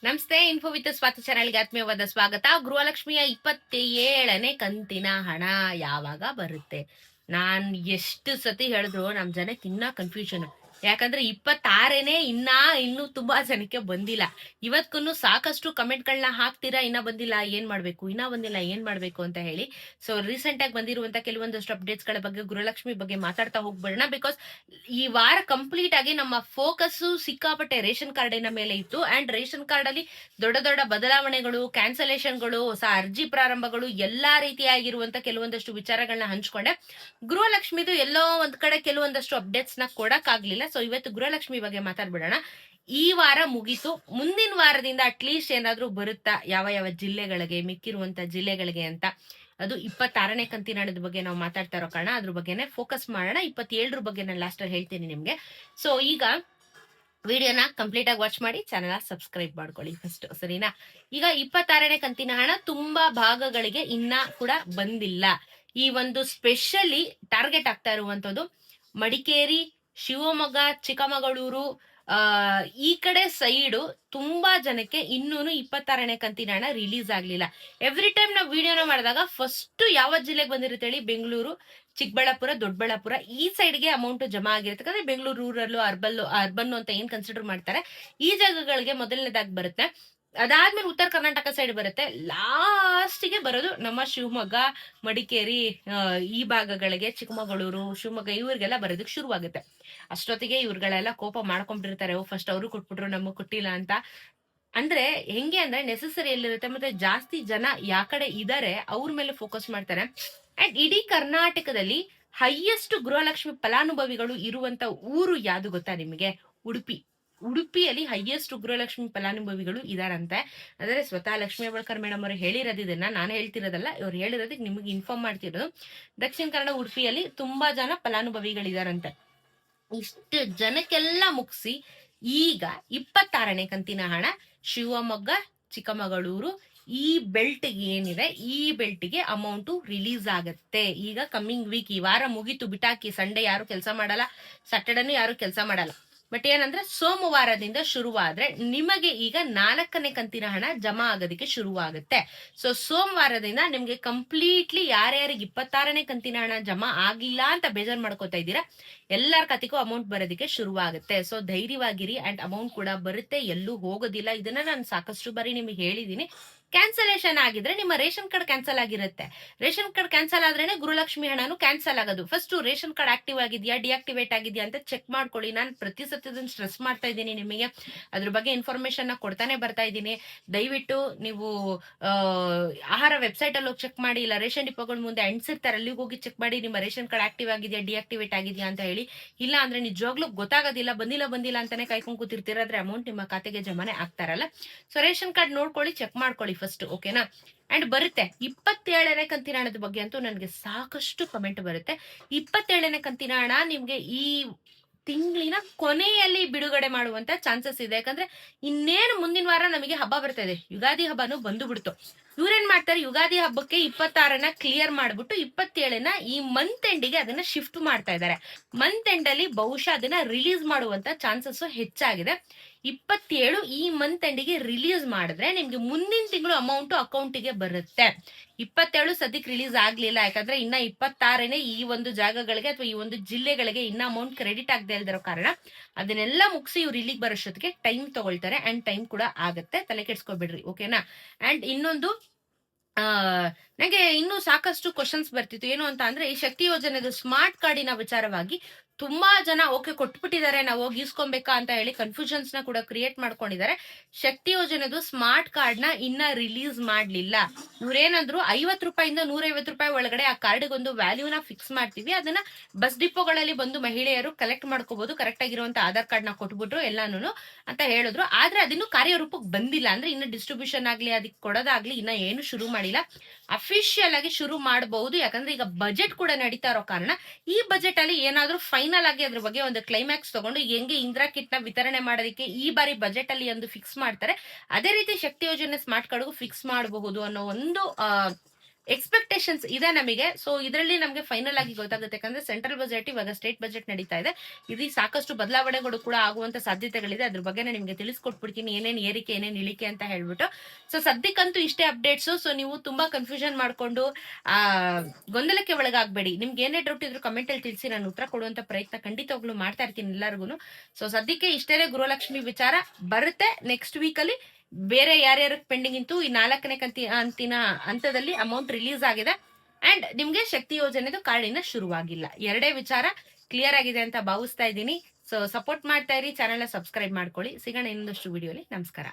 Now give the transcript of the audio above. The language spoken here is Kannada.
ನಮಸ್ತೆ. ಇನ್ಫೋ ವಿತ್ ಸ್ವಾತಿ ಚಾನಲ್ಗೆ ಆತ್ಮೀಯವಾದ ಸ್ವಾಗತ. ಗೃಹಲಕ್ಷ್ಮಿಯ 27ನೇ ಕಂತಿನ ಹಣ ಯಾವಾಗ ಬರುತ್ತೆ? ನಾನ್ ಎಷ್ಟು ಸತಿ ಹೇಳಿದ್ರು ನಮ್ ಜನಕ್ಕೆ ಇನ್ನ ಕನ್ಫ್ಯೂಷನ್. ಯಾಕಂದ್ರೆ 26ನೇ ಇನ್ನೂ ತುಂಬಾ ಜನಕ್ಕೆ ಬಂದಿಲ್ಲ. ಇವತ್ಗೂ ಸಾಕಷ್ಟು ಕಮೆಂಟ್ಗಳನ್ನ ಹಾಕ್ತೀರಾ, ಇನ್ನ ಬಂದಿಲ್ಲ ಏನ್ ಮಾಡ್ಬೇಕು, ಇನ್ನ ಬಂದಿಲ್ಲ ಏನ್ ಮಾಡ್ಬೇಕು ಅಂತ ಹೇಳಿ. ಸೊ ರೀಸೆಂಟ್ ಆಗಿ ಬಂದಿರುವಂತ ಕೆಲವೊಂದಷ್ಟು ಅಪ್ಡೇಟ್ಸ್ ಗಳ ಬಗ್ಗೆ, ಗೃಹಲಕ್ಷ್ಮಿ ಬಗ್ಗೆ ಮಾತಾಡ್ತಾ ಹೋಗ್ಬೇಡ. ಬಿಕಾಸ್ ಈ ವಾರ ಕಂಪ್ಲೀಟ್ ಆಗಿ ನಮ್ಮ ಫೋಕಸ್ ಸಿಕ್ಕಾಪಟ್ಟೆ ರೇಷನ್ ಕಾರ್ಡಿನ ಮೇಲೆ ಇತ್ತು. ಅಂಡ್ ರೇಷನ್ ಕಾರ್ಡ್ ಅಲ್ಲಿ ದೊಡ್ಡ ದೊಡ್ಡ ಬದಲಾವಣೆಗಳು, ಕ್ಯಾನ್ಸಲೇಷನ್ಗಳು, ಹೊಸ ಅರ್ಜಿ ಪ್ರಾರಂಭಗಳು, ಎಲ್ಲಾ ರೀತಿಯಾಗಿರುವಂತ ಕೆಲವೊಂದಷ್ಟು ವಿಚಾರಗಳನ್ನ ಹಂಚ್ಕೊಂಡೆ. ಗೃಹಲಕ್ಷ್ಮಿದು ಎಲ್ಲೋ ಒಂದ್ ಕಡೆ ಕೆಲವೊಂದಷ್ಟು ಅಪ್ಡೇಟ್ಸ್ ನ ಕೊಡಕ್ ಆಗ್ಲಿಲ್ಲ. ಸೊ ಇವತ್ತು ಗೃಹಲಕ್ಷ್ಮಿ ಬಗ್ಗೆ ಮಾತಾಡ್ಬಿಡೋಣ. ಈ ವಾರ ಮುಗೀತು. ಮುಂದಿನ ವಾರದಿಂದ ಅಟ್ಲೀಸ್ಟ್ ಏನಾದ್ರೂ ಬರುತ್ತಾ ಯಾವ ಯಾವ ಜಿಲ್ಲೆಗಳಿಗೆ, ಮಿಕ್ಕಿರುವಂತ ಜಿಲ್ಲೆಗಳಿಗೆ ಅಂತ. ಅದು 26ನೇ ಕಂತಿನ ಹಣದ ಬಗ್ಗೆ ನಾವು ಮಾತಾಡ್ತಾ ಇರೋ ಕಾರಣ ಅದ್ರ ಬಗ್ಗೆನೆ ಫೋಕಸ್ ಮಾಡೋಣ. 27ರ ಬಗ್ಗೆ ನಾನು ಲಾಸ್ಟ್ ಅಲ್ಲಿ ಹೇಳ್ತೀನಿ ನಿಮ್ಗೆ. ಸೊ ಈಗ ವಿಡಿಯೋನ ಕಂಪ್ಲೀಟ್ ಆಗಿ ವಾಚ್ ಮಾಡಿ, ಚಾನೆಲ್ ಸಬ್ಸ್ಕ್ರೈಬ್ ಮಾಡ್ಕೊಳ್ಳಿ ಫಸ್ಟ್, ಸರಿನಾ? ಈಗ 26ನೇ ಕಂತಿನ ಹಣ ತುಂಬಾ ಭಾಗಗಳಿಗೆ ಇನ್ನ ಕೂಡ ಬಂದಿಲ್ಲ. ಈ ಒಂದು ಸ್ಪೆಷಲಿ ಟಾರ್ಗೆಟ್ ಆಗ್ತಾ ಇರುವಂತದ್ದು ಮಡಿಕೇರಿ, ಶಿವಮೊಗ್ಗ, ಚಿಕ್ಕಮಗಳೂರು, ಈ ಕಡೆ ಸೈಡು ತುಂಬಾ ಜನಕ್ಕೆ ಇನ್ನೂನು 26ನೇ ಕಂತಿನ ಹಣ ರಿಲೀಸ್ ಆಗ್ಲಿಲ್ಲ. ಎವ್ರಿ ಟೈಮ್ ನಾವು ವಿಡಿಯೋನ ಮಾಡಿದಾಗ ಫಸ್ಟ್ ಯಾವ ಜಿಲ್ಲೆಗೆ ಬಂದಿರುತ್ತೆ ಹೇಳಿ? ಬೆಂಗಳೂರು, ಚಿಕ್ಕಬಳ್ಳಾಪುರ, ದೊಡ್ಡಬಳ್ಳಾಪುರ ಈ ಸೈಡ್ಗೆ ಅಮೌಂಟ್ ಜಮಾ ಆಗಿರುತ್ತೆ. ಯಾಕಂದ್ರೆ ಬೆಂಗಳೂರು ರೂರಲ್, ಅರ್ಬನ್ ಅಂತ ಏನ್ ಕನ್ಸಿಡರ್ ಮಾಡ್ತಾರೆ, ಈ ಜಾಗಗಳಿಗೆ ಮೊದಲನೇದಾಗಿ ಬರುತ್ತೆ. ಅದಾದ್ಮೇಲೆ ಉತ್ತರ ಕರ್ನಾಟಕ ಸೈಡ್ ಬರುತ್ತೆ. ಲಾಸ್ಟಿಗೆ ಬರೋದು ನಮ್ಮ ಶಿವಮೊಗ್ಗ, ಮಡಿಕೇರಿ, ಈ ಭಾಗಗಳಿಗೆ, ಚಿಕ್ಕಮಗಳೂರು, ಶಿವಮೊಗ್ಗ ಇವ್ರಿಗೆಲ್ಲ ಬರೋದಕ್ಕೆ ಶುರುವಾಗುತ್ತೆ. ಅಷ್ಟೊತ್ತಿಗೆ ಇವ್ರುಗಳೆಲ್ಲ ಕೋಪ ಮಾಡ್ಕೊಂಡ್ಬಿಟ್ಟಿರ್ತಾರೆ, ಫಸ್ಟ್ ಅವರು ಕೊಟ್ಬಿಟ್ರು ನಮಗ್ ಕೊಟ್ಟಿಲ್ಲ ಅಂತ. ಅಂದ್ರೆ ಹೆಂಗೆ ಅಂದ್ರೆ ನೆಸೆಸರಿ ಎಲ್ಲಿರುತ್ತೆ, ಮತ್ತೆ ಜಾಸ್ತಿ ಜನ ಯಾ ಕಡೆ ಇದಾರೆ ಅವ್ರ ಮೇಲೆ ಫೋಕಸ್ ಮಾಡ್ತಾರೆ. ಅಂಡ್ ಇಡೀ ಕರ್ನಾಟಕದಲ್ಲಿ ಹೈಯೆಸ್ಟ್ ಗೃಹಲಕ್ಷ್ಮಿ ಫಲಾನುಭವಿಗಳು ಇರುವಂತ ಊರು ಯಾವ್ದು ಗೊತ್ತಾ ನಿಮಗೆ? ಉಡುಪಿಯಲ್ಲಿ ಹೈಯೆಸ್ಟ್ ಗೃಹಲಕ್ಷ್ಮಿ ಫಲಾನುಭವಿಗಳು ಇದಾರಂತೆ. ಅಂದ್ರೆ ಸ್ವತಃ ಲಕ್ಷ್ಮೀ ಹೆಬ್ಬಾಳ್ಕರ್ ಮೇಡಮ್ ಅವರು ಹೇಳಿರೋದು, ಇದನ್ನ ನಾನು ಹೇಳ್ತಿರೋದಲ್ಲ, ಇವ್ರು ಹೇಳಿರೋದಕ್ಕೆ ನಿಮಗೆ ಇನ್ಫಾರ್ಮ್ ಮಾಡ್ತಿರೋದು. ದಕ್ಷಿಣ ಕನ್ನಡ ಉಡುಪಿಯಲ್ಲಿ ತುಂಬಾ ಜನ ಫಲಾನುಭವಿಗಳಿದಾರಂತೆ. ಇಷ್ಟು ಜನಕ್ಕೆಲ್ಲ ಮುಗಿಸಿ ಈಗ 26ನೇ ಕಂತಿನ ಹಣ ಶಿವಮೊಗ್ಗ, ಚಿಕ್ಕಮಗಳೂರು ಈ ಬೆಲ್ಟ್ಗೆ ಏನಿದೆ, ಈ ಬೆಲ್ಟ್ಗೆ ಅಮೌಂಟ್ ರಿಲೀಸ್ ಆಗತ್ತೆ ಈಗ ಕಮ್ಮಿಂಗ್ ವೀಕ್. ಈ ವಾರ ಮುಗೀತು ಬಿಟಾಕಿ. ಸಂಡೇ ಯಾರು ಕೆಲಸ ಮಾಡಲ್ಲ, ಸ್ಯಾಟರ್ಡೇನು ಯಾರು ಕೆಲಸ ಮಾಡಲ್ಲ. ಬಟ್ ಏನಂದ್ರೆ ಸೋಮವಾರದಿಂದ ಶುರುವಾದ್ರೆ ನಿಮಗೆ ಈಗ 4ನೇ ಕಂತಿನ ಹಣ ಜಮಾ ಆಗೋದಕ್ಕೆ ಶುರುವಾಗುತ್ತೆ. ಸೊ ಸೋಮವಾರದಿಂದ ನಿಮ್ಗೆ ಕಂಪ್ಲೀಟ್ಲಿ ಯಾರ್ಯಾರಿಗೆ 26ನೇ ಕಂತಿನ ಹಣ ಜಮಾ ಆಗಿಲ್ಲ ಅಂತ ಬೇಜಾರ್ ಮಾಡ್ಕೋತಾ ಇದ್ದೀರಾ, ಎಲ್ಲರ ಕತಿಗೂ ಅಮೌಂಟ್ ಬರೋದಕ್ಕೆ ಶುರುವಾಗುತ್ತೆ. ಸೊ ಧೈರ್ಯವಾಗಿರಿ. ಅಂಡ್ ಅಮೌಂಟ್ ಕೂಡ ಬರುತ್ತೆ, ಎಲ್ಲೂ ಹೋಗೋದಿಲ್ಲ. ಇದನ್ನ ನಾನು ಸಾಕಷ್ಟು ಬಾರಿ ನಿಮಗೆ ಹೇಳಿದೀನಿ. ಕ್ಯಾನ್ಸಲೇಷನ್ ಆಗಿದ್ರೆ ನಿಮ್ಮ ರೇಷನ್ ಕಾರ್ಡ್ ಕ್ಯಾನ್ಸಲ್ ಆಗಿರುತ್ತೆ. ರೇಷನ್ ಕಾರ್ಡ್ ಕ್ಯಾನ್ಸಲ್ ಆದ್ರೇನೆ ಗೃಹಲಕ್ಷ್ಮಿ ಹಣನು ಕ್ಯಾನ್ಸಲ್ ಆಗೋದು. ಫಸ್ಟ್ ರೇಷನ್ ಕಾರ್ಡ್ ಆಕ್ಟಿವ್ ಆಗಿದ್ಯಾ, ಡಿಆಕ್ಟಿವೇಟ್ ಆಗಿದ್ಯಾ ಅಂತ ಚೆಕ್ ಮಾಡ್ಕೊಳ್ಳಿ. ನಾನು ಪ್ರತಿ ಸತ್ಯದನ್ನ ಸ್ಟ್ರೆಸ್ ಮಾಡ್ತಾ ಇದ್ದೀನಿ ನಿಮಗೆ, ಅದ್ರ ಬಗ್ಗೆ ಇನ್ಫಾರ್ಮೇಶನ್ ಕೊಡ್ತಾನೆ ಬರ್ತಾ ಇದ್ದೀನಿ. ದಯವಿಟ್ಟು ನೀವು ಆಹಾರ ವೆಬ್ಸೈಟ್ ಅಲ್ಲಿ ಹೋಗಿ ಚೆಕ್ ಮಾಡಿ, ಇಲ್ಲ ರೇಷನ್ ಡಿಪೋಗಳ ಮುಂದೆ ಅಂಟಿಸಿರ್ತಾರೆ ಅಲ್ಲಿಗೆ ಹೋಗಿ ಚೆಕ್ ಮಾಡಿ ನಿಮ್ಮ ರೇಷನ್ ಕಾರ್ಡ್ ಆಕ್ಟಿವ್ ಆಗಿದೆಯಾ, ಡಿಆಕ್ಟಿವೇಟ್ ಆಗಿದೆಯಾ ಅಂತ ಹೇಳಿ. ಇಲ್ಲ ಅಂದ್ರೆ ನಿಜವಾಗ್ಲೂ ಗೊತ್ತಾಗೋದಿಲ್ಲ, ಬಂದಿಲ್ಲ ಅಂತಾನೆ ಕಾಯ್ಕೊಂಡು ಕೂತಿರ್ತೀರ, ಆದ್ರೆ ಅಮೌಂಟ್ ನಿಮ್ಮ ಖಾತೆಗೆ ಜಮಾನೆ ಆಗ್ತಾರಲ್ಲ. ಸೊ ರೇಷನ್ ಕಾರ್ಡ್ ನೋಡ್ಕೊಳ್ಳಿ, ಚೆಕ್ ಮಾಡ್ಕೊಳ್ಳಿ ಫಸ್ಟ್, ಓಕೆನಾ? ಅಂಡ್ ಬರುತ್ತೆ 27ನೇ ಕಂತಿನ ಹಣದ ಬಗ್ಗೆ ಅಂತೂ ನನಗೆ ಸಾಕಷ್ಟು ಕಮೆಂಟ್ ಬರುತ್ತೆ. 27ನೇ ಕಂತಿನ ಹಣ ನಿಮ್ಗೆ ಈ ತಿಂಗಳಿನ ಕೊನೆಯಲ್ಲಿ ಬಿಡುಗಡೆ ಮಾಡುವಂತ ಚಾನ್ಸಸ್ ಇದೆ. ಯಾಕಂದ್ರೆ ಇನ್ನೇನು ಮುಂದಿನ ವಾರ ನಮಗೆ ಹಬ್ಬ ಬರ್ತಾ ಇದೆ, ಯುಗಾದಿ ಹಬ್ಬನು ಬಂದು ಬಿಡ್ತು. ಇವ್ರೇನ್ ಮಾಡ್ತಾರೆ, ಯುಗಾದಿ ಹಬ್ಬಕ್ಕೆ 26ನ ಕ್ಲಿಯರ್ ಮಾಡ್ಬಿಟ್ಟು 27ನ ಈ ಮಂತ್ ಎಂಡಿಗೆ ಅದನ್ನ ಶಿಫ್ಟ್ ಮಾಡ್ತಾ ಇದ್ದಾರೆ. ಮಂತ್ ಎಂಡ್ ಅಲ್ಲಿ ಬಹುಶಃ ಅದನ್ನ ರಿಲೀಸ್ ಮಾಡುವಂತ ಚಾನ್ಸಸ್ ಹೆಚ್ಚಾಗಿದೆ. 27 ಈ ಮಂತ್ ಎಂಡಿಗೆ ರಿಲೀಸ್ ಮಾಡಿದ್ರೆ ನಿಮ್ಗೆ ಮುಂದಿನ ತಿಂಗಳು ಅಮೌಂಟ್ ಅಕೌಂಟಿಗೆ ಬರುತ್ತೆ. 27 ಸದ್ಯಕ್ಕೆ ರಿಲೀಸ್ ಆಗ್ಲಿಲ್ಲ, ಯಾಕಂದ್ರೆ ಇನ್ನ 26ನೇ ಈ ಒಂದು ಜಾಗಗಳಿಗೆ ಅಥವಾ ಈ ಒಂದು ಜಿಲ್ಲೆಗಳಿಗೆ ಇನ್ನ ಅಮೌಂಟ್ ಕ್ರೆಡಿಟ್ ಆಗದೆ ಇಲ್ದಿರೋ ಕಾರಣ ಅದನ್ನೆಲ್ಲ ಮುಗಿಸಿ ಇವ್ರು ಇಲ್ಲಿಗೆ ಬರೋಷ್ಟೊತ್ತಿಗೆ ಟೈಮ್ ತಗೊಳ್ತಾರೆ. ಅಂಡ್ ಟೈಮ್ ಕೂಡ ಆಗತ್ತೆ, ತಲೆ ಕೆಡ್ಸ್ಕೊಬಿಡ್ರಿ, ಓಕೆನಾ? ಅಂಡ್ ಇನ್ನೊಂದು ನಂಗೆ ಇನ್ನೂ ಸಾಕಷ್ಟು ಕ್ವಶನ್ಸ್ ಬರ್ತಿತ್ತು. ಏನು ಅಂತ ಅಂದ್ರೆ, ಈ ಶಕ್ತಿ ಯೋಜನೆದು ಸ್ಮಾರ್ಟ್ ಕಾರ್ಡಿನ ವಿಚಾರವಾಗಿ ತುಂಬಾ ಜನ ಓಕೆ ಕೊಟ್ಬಿಟ್ಟಿದ್ದಾರೆ, ನಾವು ಹೋಗಿ ಇಸ್ಕೊಬೇಕಾ ಅಂತ ಹೇಳಿ ಕನ್ಫ್ಯೂಷನ್ಸ್ ನ ಕೂಡ ಕ್ರಿಯೇಟ್ ಮಾಡ್ಕೊಂಡಿದ್ದಾರೆ. ಶಕ್ತಿ ಯೋಜನೆದು ಸ್ಮಾರ್ಟ್ ಕಾರ್ಡ್ ನ ಇನ್ನ ರಿಲೀಸ್ ಮಾಡ್ಲಿಲ್ಲ. ಇವ್ರೇನಂದ್ರು 50 ರೂಪಾಯಿಂದ 150 ರೂಪಾಯಿ ಒಳಗಡೆ ಆ ಕಾರ್ಡ್ಗೆ ಒಂದು ವ್ಯಾಲ್ಯೂನ ಫಿಕ್ಸ್ ಮಾಡ್ತೀವಿ, ಅದನ್ನ ಬಸ್ ಡಿಪೋಗಳಲ್ಲಿ ಬಂದು ಮಹಿಳೆಯರು ಕಲೆಕ್ಟ್ ಮಾಡ್ಕೋಬಹುದು, ಕರೆಕ್ಟ್ ಆಗಿರುವಂತ ಆಧಾರ್ ಕಾರ್ಡ್ ನ ಕೊಟ್ಬಿಟ್ರು ಎಲ್ಲಾನು ಅಂತ ಹೇಳಿದ್ರು. ಆದ್ರೆ ಅದಿನ್ನು ಕಾರ್ಯರೂಪಕ್ಕೆ ಬಂದಿಲ್ಲ. ಅಂದ್ರೆ ಇನ್ನು ಡಿಸ್ಟ್ರಿಬ್ಯೂಷನ್ ಆಗ್ಲಿ, ಅದಕ್ಕೆ ಕೊಡೋದಾಗ್ಲಿ ಇನ್ನ ಏನು ಶುರು ಮಾಡಿಲ್ಲ. ಅಫಿಷಿಯಲ್ ಆಗಿ ಶುರು ಮಾಡಬಹುದು, ಯಾಕಂದ್ರೆ ಈಗ ಬಜೆಟ್ ಕೂಡ ನಡೀತಾ ಇರೋ ಕಾರಣ ಈ ಬಜೆಟ್ ಅಲ್ಲಿ ಏನಾದ್ರೂ ಫೈನಲ್ ಆಗಿ ಅದ್ರ ಬಗ್ಗೆ ಒಂದು ಕ್ಲೈಮ್ಯಾಕ್ಸ್ ತಗೊಂಡು ಹೆಂಗೆ ಇಂದಿರಾ ಕಿಟ್ ನ ವಿತರಣೆ ಮಾಡೋದಕ್ಕೆ ಈ ಬಾರಿ ಬಜೆಟ್ ಅಲ್ಲಿ ಒಂದು ಫಿಕ್ಸ್ ಮಾಡ್ತಾರೆ, ಅದೇ ರೀತಿ ಶಕ್ತಿ ಯೋಜನೆ ಸ್ಮಾರ್ಟ್ ಕಾರ್ಡ್ಗೂ ಫಿಕ್ಸ್ ಮಾಡಬಹುದು ಅನ್ನೋ ಒಂದು ಎಕ್ಸ್ಪೆಕ್ಟೇಷನ್ಸ್ ಇದೆ ನಮಗೆ. ಸೊ ಇದರಲ್ಲಿ ನಮಗೆ ಫೈನಲ್ ಆಗಿ ಗೊತ್ತಾಗುತ್ತೆ, ಯಾಕಂದ್ರೆ ಸೆಂಟ್ರಲ್ ಬಜೆಟ್ ಇವಾಗ ಸ್ಟೇಟ್ ಬಜೆಟ್ ನಡೀತಾ ಇದೆ. ಇಲ್ಲಿ ಸಾಕಷ್ಟು ಬದಲಾವಣೆಗಳು ಕೂಡ ಆಗುವಂತ ಸಾಧ್ಯತೆಗಳಿದೆ. ಅದ್ರ ಬಗ್ಗೆ ನಿಮ್ಗೆ ತಿಳಿಸ್ಕೊಟ್ಬಿಡ್ತೀನಿ, ಏನೇನ್ ಏರಿಕೆ ಏನೇನ್ ಇಳಿಕೆ ಅಂತ ಹೇಳ್ಬಿಟ್ಟು. ಸೊ ಸದ್ಯಕ್ಕಂತೂ ಇಷ್ಟೇ ಅಪ್ಡೇಟ್ಸ್. ಸೊ ನೀವು ತುಂಬಾ ಕನ್ಫ್ಯೂಷನ್ ಮಾಡ್ಕೊಂಡು ಗೊಂದಲಕ್ಕೆ ಒಳಗಾಗ್ಬೇಡಿ. ನಿಮ್ಗೆ ಏನೇ ಡೌಟ್ ಇದ್ರು ಕಮೆಂಟ್ ಅಲ್ಲಿ ತಿಳಿಸಿ, ನಾನು ಉತ್ತರ ಕೊಡುವಂತ ಪ್ರಯತ್ನ ಖಂಡಿತವಾಗ್ಲೂ ಮಾಡ್ತಾ ಇರ್ತೀನಿ ಎಲ್ಲರಿಗೂ. ಸೊ ಸದ್ಯಕ್ಕೆ ಇಷ್ಟೇ ಗೃಹಲಕ್ಷ್ಮಿ ವಿಚಾರ ಬರುತ್ತೆ. ನೆಕ್ಸ್ಟ್ ವೀಕ್ ಅಲ್ಲಿ ಬೇರೆ ಯಾರ್ಯಾರ ಪೆಂಡಿಂಗ್ ಇಂತೂ ಈ 4ನೇ ಕಂತಿನ ಹಂತದಲ್ಲಿ ಅಮೌಂಟ್ ರಿಲೀಸ್ ಆಗಿದೆ. ಅಂಡ್ ನಿಮ್ಗೆ ಶಕ್ತಿ ಯೋಜನೆದು ಕಾರ್ಡಿನ ಶುರುವಾಗಿಲ್ಲ. 2 ವಿಚಾರ ಕ್ಲಿಯರ್ ಆಗಿದೆ ಅಂತ ಭಾವಿಸ್ತಾ ಇದ್ದೀನಿ. ಸೊ ಸಪೋರ್ಟ್ ಮಾಡ್ತಾ ಇರಿ, ಚಾನೆಲ್ ಸಬ್ಸ್ಕ್ರೈಬ್ ಮಾಡ್ಕೊಳ್ಳಿ. ಸಿಗೋಣ ಇನ್ನೊಂದಷ್ಟು ವಿಡಿಯೋಲಿ. ನಮಸ್ಕಾರ.